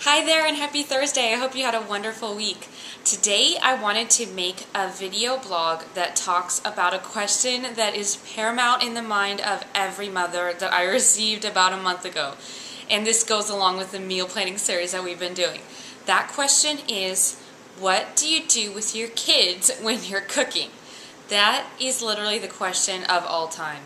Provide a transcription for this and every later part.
Hi there and happy Thursday. I hope you had a wonderful week. Today I wanted to make a video blog that talks about a question that is paramount in the mind of every mother that I received about a month ago. And this goes along with the meal planning series that we've been doing. That question is, what do you do with your kids when you're cooking? That is literally the question of all time.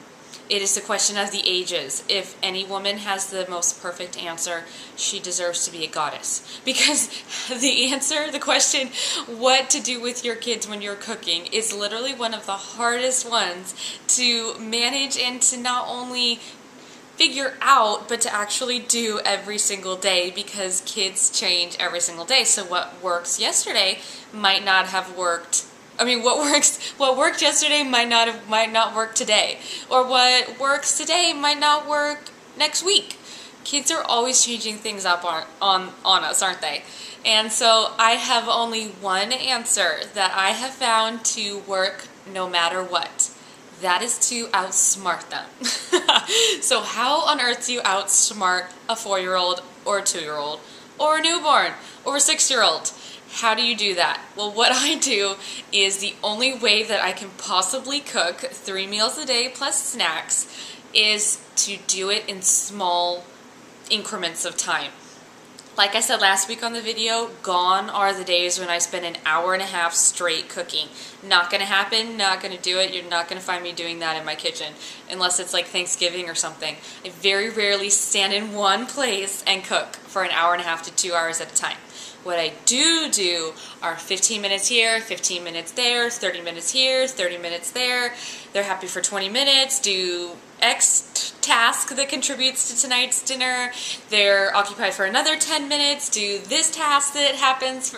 It is the question of the ages. If any woman has the most perfect answer, she deserves to be a goddess. Because the question, what to do with your kids when you're cooking, is literally one of the hardest ones to manage and to not only figure out, but to actually do every single day, because kids change every single day. So what works yesterday might not have worked. What worked yesterday might not work today, or what works today might not work next week. Kids are always changing things up on us, aren't they? And so I have only one answer that I have found to work no matter what. That is to outsmart them. So how on earth do you outsmart a 4-year-old or a 2-year-old or a newborn or a 6-year-old? How do you do that? Well, what I do is the only way that I can possibly cook 3 meals a day plus snacks is to do it in small increments of time. Like I said last week on the video, gone are the days when I spend an hour and a half straight cooking. Not gonna happen, not gonna do it. You're not gonna find me doing that in my kitchen unless it's like Thanksgiving or something. I very rarely stand in one place and cook for an hour and a half to 2 hours at a time. What I do are 15 minutes here, 15 minutes there, 30 minutes here, 30 minutes there. They're happy for 20 minutes, do X task that contributes to tonight's dinner. They're occupied for another 10 minutes, do this task that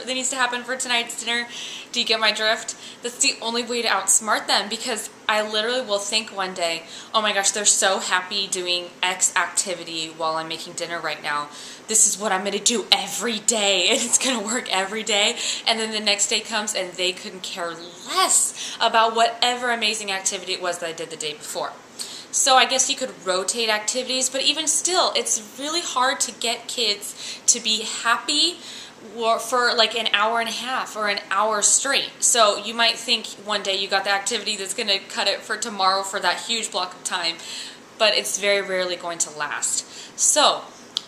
needs to happen for tonight's dinner. Do you get my drift? That's the only way to outsmart them, because I literally will think one day, oh my gosh, they're so happy doing X activity while I'm making dinner right now. This is what I'm going to do every day, and it's going to work every day. And then the next day comes and they couldn't care less about whatever amazing activity it was that I did the day before. So I guess you could rotate activities, but even still, it's really hard to get kids to be happy for like an hour and a half or an hour straight. So you might think one day you got the activity that's going to cut it for tomorrow for that huge block of time, but it's very rarely going to last. So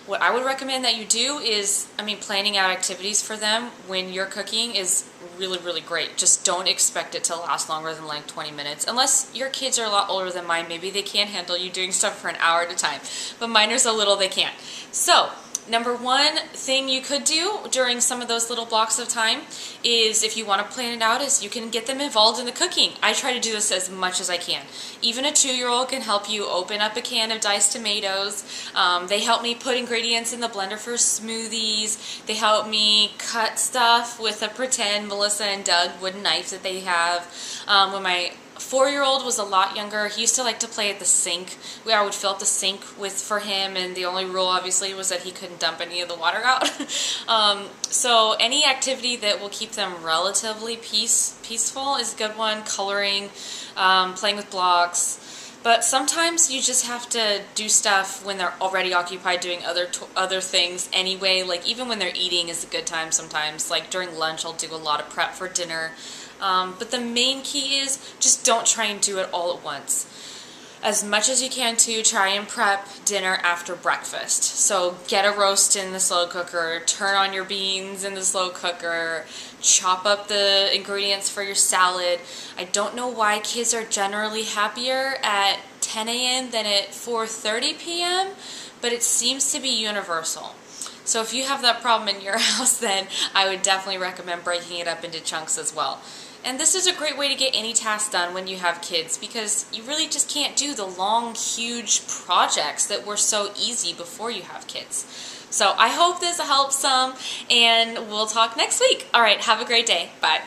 what I would recommend that you do is, planning out activities for them when you're cooking is really, really great. Just don't expect it to last longer than like 20 minutes. Unless your kids are a lot older than mine, maybe they can handle you doing stuff for an hour at a time. But mine are so little they can't. So number one thing you could do during some of those little blocks of time is, if you want to plan it out, is you can get them involved in the cooking. I try to do this as much as I can. Even a 2-year-old can help you open up a can of diced tomatoes. They help me put ingredients in the blender for smoothies. They help me cut stuff with a pretend Melissa and Doug wooden knife that they have. When my 4-year-old was a lot younger, he used to like to play at the sink. I would fill up the sink for him, and the only rule obviously was that he couldn't dump any of the water out. So any activity that will keep them relatively peaceful is a good one. Coloring, playing with blocks. But sometimes you just have to do stuff when they're already occupied doing other things anyway. Like even when they're eating is a good time sometimes. Like during lunch I'll do a lot of prep for dinner. But the main key is just don't try and do it all at once. As much as you can to try and prep dinner after breakfast. So get a roast in the slow cooker, turn on your beans in the slow cooker, chop up the ingredients for your salad. I don't know why kids are generally happier at 10 a.m. than at 4:30 p.m., but it seems to be universal. So if you have that problem in your house, then I would definitely recommend breaking it up into chunks as well. And this is a great way to get any task done when you have kids, because you really just can't do the long, huge projects that were so easy before you have kids. So I hope this helps some, and we'll talk next week. All right, have a great day. Bye.